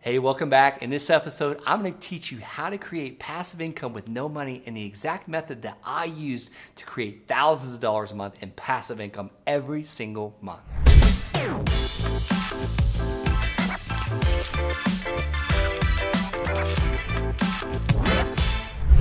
Hey, welcome back. In this episode, I'm going to teach you how to create passive income with no money in the exact method that I used to create thousands of dollars a month in passive income every single month.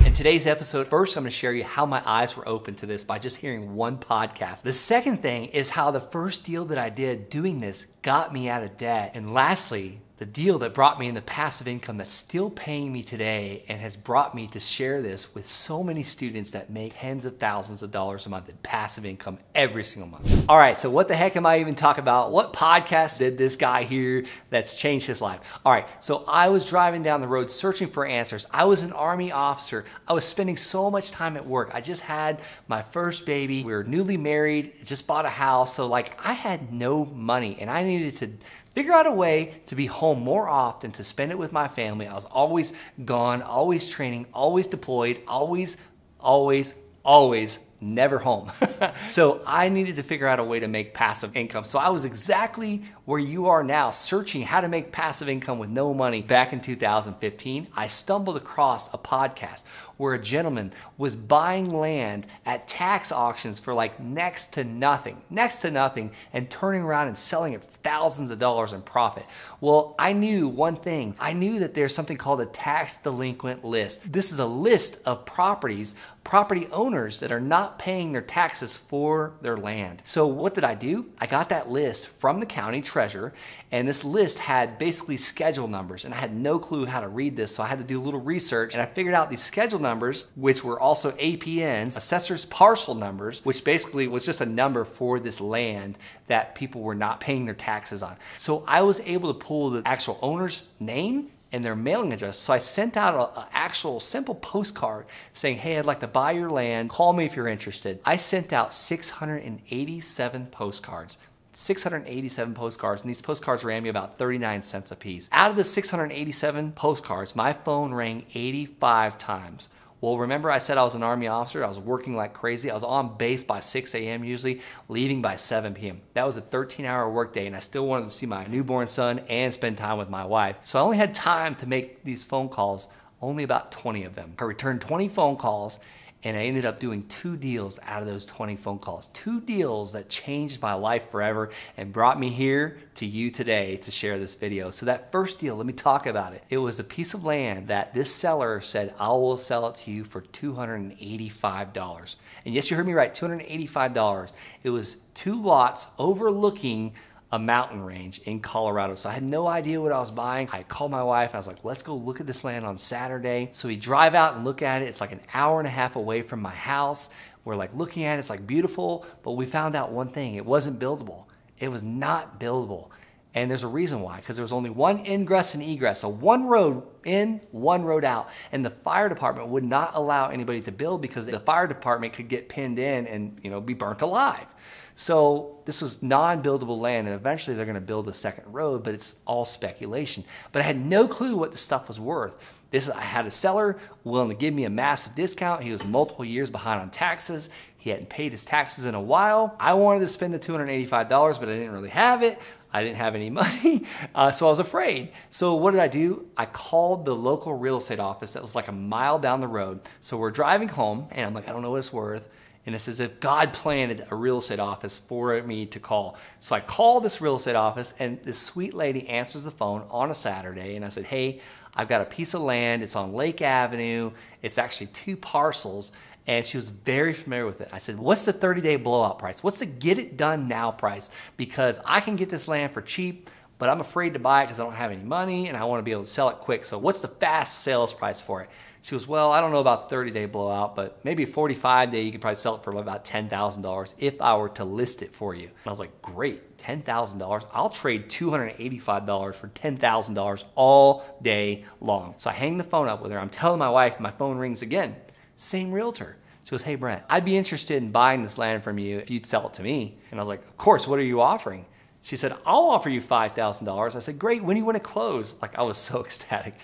In today's episode, first I'm going to share you how my eyes were open to this by just hearing one podcast. The second thing is how the first deal that I did doing this got me out of debt. And lastly, the deal that brought me into passive income that's still paying me today and has brought me to share this with so many students that make tens of thousands of dollars a month in passive income every single month. All right, so what the heck am I even talking about? What podcast did this guy here that's changed his life? All right, so I was driving down the road searching for answers. I was an Army officer. I was spending so much time at work. I just had my first baby. We were newly married, just bought a house. So I had no money and I needed to figure out a way to be home more often, to spend it with my family. I was always gone, always training, always deployed, always never home. So I needed to figure out a way to make passive income. So I was exactly where you are now, searching how to make passive income with no money. Back in 2015, I stumbled across a podcast where a gentleman was buying land at tax auctions for next to nothing, and turning around and selling it for thousands of dollars in profit. Well, I knew one thing. I knew that there's something called a tax delinquent list. This is a list of property owners that are not paying their taxes for their land. So what did I do? I got that list from the county treasurer, and this list had basically schedule numbers, and I had no clue how to read this, so I had to do a little research, and I figured out these schedule numbers, which were also APNs, assessor's parcel numbers, which basically was just a number for this land that people were not paying their taxes on. So I was able to pull the actual owner's name and their mailing address. So I sent out an actual simple postcard saying, hey, I'd like to buy your land. Call me if you're interested. I sent out 687 postcards. 687 postcards, and these postcards ran me about 39 cents a piece. Out of the 687 postcards, my phone rang 85 times. Well, remember I said I was an Army officer. I was working like crazy. I was on base by 6 a.m. usually, leaving by 7 p.m. That was a 13-hour workday, and I still wanted to see my newborn son and spend time with my wife. So I only had time to make these phone calls, only about 20 of them. I returned 20 phone calls, and I ended up doing 2 deals out of those 20 phone calls. 2 deals that changed my life forever and brought me here to you today to share this video. So that first deal, let me talk about it. It was a piece of land that this seller said, I will sell it to you for $285. And yes, you heard me right, $285. It was 2 lots overlooking a mountain range in Colorado. So I had no idea what I was buying. I called my wife. I was like, let's go look at this land on Saturday. So we drive out and look at it. It's like an hour and a half away from my house. We're looking at it. It's beautiful, but we found out one thing. It wasn't buildable. It was not buildable. And there's a reason why, because there was only one ingress and egress. So one road in, one road out. And the fire department would not allow anybody to build because the fire department could get pinned in and be burnt alive. So this was non-buildable land, and eventually they're gonna build a second road, but it's all speculation. But I had no clue what the stuff was worth. I had a seller willing to give me a massive discount. He was multiple years behind on taxes. He hadn't paid his taxes in a while. I wanted to spend the $285, but I didn't really have it. I didn't have any money, so I was afraid. So what did I do? I called the local real estate office that was a mile down the road. So we're driving home, and I'm like, I don't know what it's worth. And it's as if God planted a real estate office for me to call. So I call this real estate office, and this sweet lady answers the phone on a Saturday, and I said, hey, I've got a piece of land. It's on Lake Avenue. It's actually 2 parcels. And she was very familiar with it. I said, what's the 30-day blowout price? What's the get it done now price? Because I can get this land for cheap, but I'm afraid to buy it because I don't have any money and I want to be able to sell it quick. So what's the fast sales price for it? She goes, well, I don't know about 30-day blowout, but maybe a 45-day, you could probably sell it for about $10,000 if I were to list it for you. And I was like, great, $10,000. I'll trade $285 for $10,000 all day long. So I hang the phone up with her. I'm telling my wife, my phone rings again. Same realtor. She goes, hey, Brent, I'd be interested in buying this land from you if you'd sell it to me. And I was like, of course, what are you offering? She said, I'll offer you $5,000. I said, great, when do you want to close? I was so ecstatic.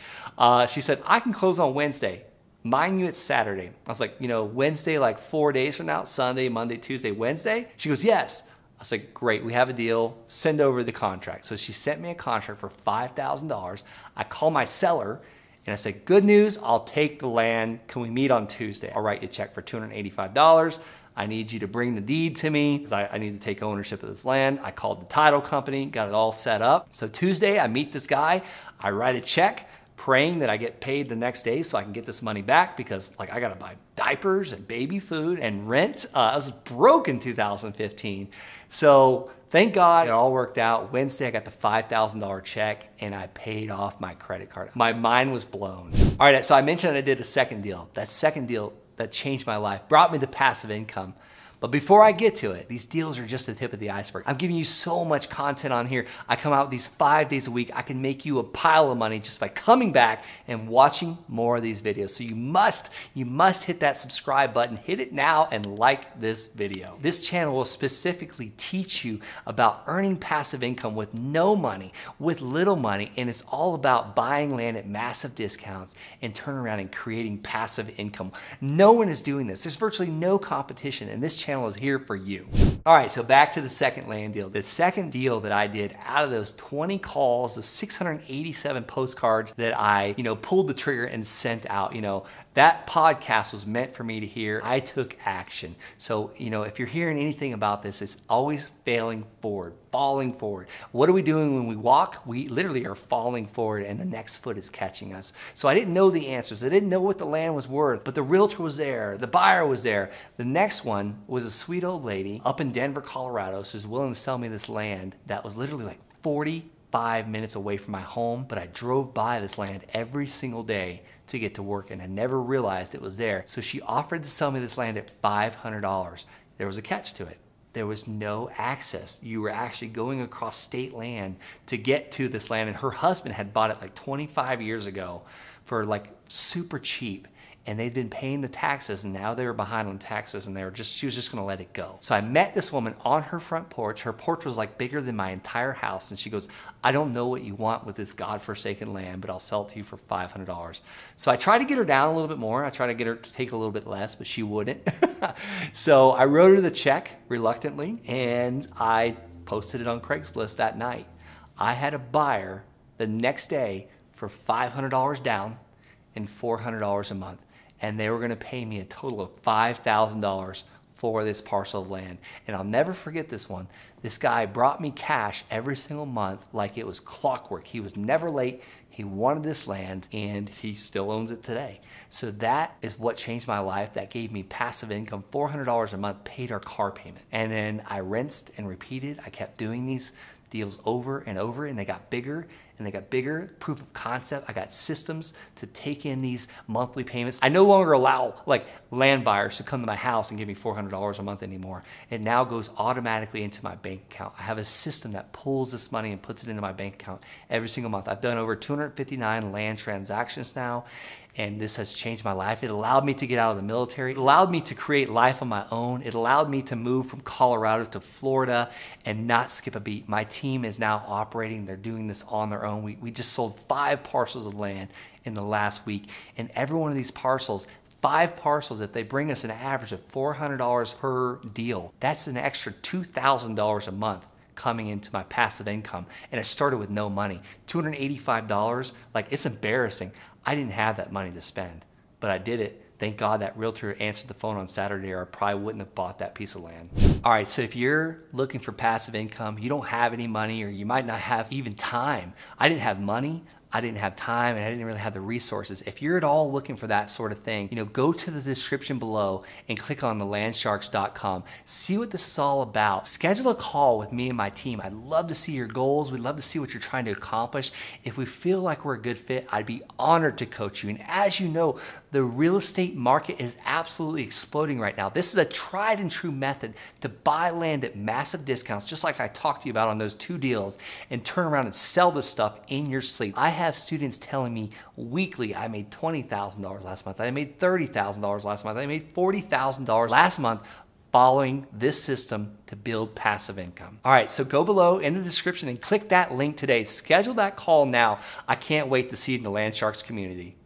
She said, I can close on Wednesday. Mind you, it's Saturday. I was like, Wednesday, 4 days from now, Sunday, Monday, Tuesday, Wednesday? She goes, yes. I said, great, we have a deal, send over the contract. So she sent me a contract for $5,000. I called my seller and I said, good news, I'll take the land. Can we meet on Tuesday? I'll write you a check for $285. I need you to bring the deed to me because I need to take ownership of this land. I called the title company, got it all set up. So Tuesday, I meet this guy, I write a check, praying that I get paid the next day so I can get this money back because like I gotta buy diapers and baby food and rent. I was broke in 2015. So thank God it all worked out. Wednesday, I got the $5,000 check and I paid off my credit card. My mind was blown. All right, so I mentioned I did a second deal. That second deal that changed my life, brought me the passive income. But before I get to it, these deals are just the tip of the iceberg. I'm giving you so much content on here. I come out with these 5 days a week. I can make you a pile of money just by coming back and watching more of these videos. So you must hit that subscribe button, hit it now and like this video. This channel will specifically teach you about earning passive income with no money, with little money, and it's all about buying land at massive discounts and turning around and creating passive income. No one is doing this. There's virtually no competition, and this channel is here for you. All right, so back to the second land deal. The second deal that I did out of those 20 calls, the 687 postcards that I, pulled the trigger and sent out, that podcast was meant for me to hear. I took action. So, if you're hearing anything about this, it's always failing forward, falling forward. What are we doing when we walk? We literally are falling forward and the next foot is catching us. So I didn't know the answers. I didn't know what the land was worth, but the realtor was there. The buyer was there. The next one was a sweet old lady up in Denver, Colorado. So she's willing to sell me this land that was literally like 45 minutes away from my home, but I drove by this land every single day to get to work and I never realized it was there. So she offered to sell me this land at $500. There was a catch to it. There was no access. You were actually going across state land to get to this land, and her husband had bought it like 25 years ago for like super cheap. And they'd been paying the taxes and now they were behind on taxes and she was just gonna let it go. So I met this woman on her front porch. Her porch was like bigger than my entire house. And she goes, I don't know what you want with this godforsaken land, but I'll sell it to you for $500. So I tried to get her down a little bit more. I tried to get her to take a little bit less, but she wouldn't. So I wrote her the check reluctantly and I posted it on Craigslist that night. I had a buyer the next day for $500 down and $400 a month. And they were gonna pay me a total of $5,000 for this parcel of land. And I'll never forget this one. This guy brought me cash every single month like it was clockwork. He was never late. He wanted this land and he still owns it today. So that is what changed my life. That gave me passive income, $400 a month, paid our car payment. And then I rinsed and repeated. I kept doing these deals over and over and they got bigger and they got bigger. Proof of concept. I got systems to take in these monthly payments. I no longer allow like land buyers to come to my house and give me $400 a month anymore. It now goes automatically into my bank account. I have a system that pulls this money and puts it into my bank account every single month. I've done over 259 land transactions now, and this has changed my life. It allowed me to get out of the military. It allowed me to create life on my own. It allowed me to move from Colorado to Florida and not skip a beat. My team is now operating. They're doing this on their own. We just sold 5 parcels of land in the last week, and every one of these parcels, 5 parcels, if they bring us an average of $400 per deal, that's an extra $2,000 a month coming into my passive income. And I started with no money. $285, like it's embarrassing. I didn't have that money to spend, but I did it. Thank God that realtor answered the phone on Saturday or I probably wouldn't have bought that piece of land. All right, so if you're looking for passive income, you don't have any money or you might not have even time. I didn't have money. I didn't have time and I didn't really have the resources. If you're at all looking for that sort of thing, go to the description below and click on thelandsharks.com. See what this is all about. Schedule a call with me and my team. I'd love to see your goals. We'd love to see what you're trying to accomplish. If we feel like we're a good fit, I'd be honored to coach you. And as you know, the real estate market is absolutely exploding right now. This is a tried and true method to buy land at massive discounts, just like I talked to you about on those 2 deals, and turn around and sell this stuff in your sleep. I have students telling me weekly, I made $20,000 last month. I made $30,000 last month. I made $40,000 last month following this system to build passive income. All right, so go below in the description and click that link today. Schedule that call now. I can't wait to see you in the Land Sharks community.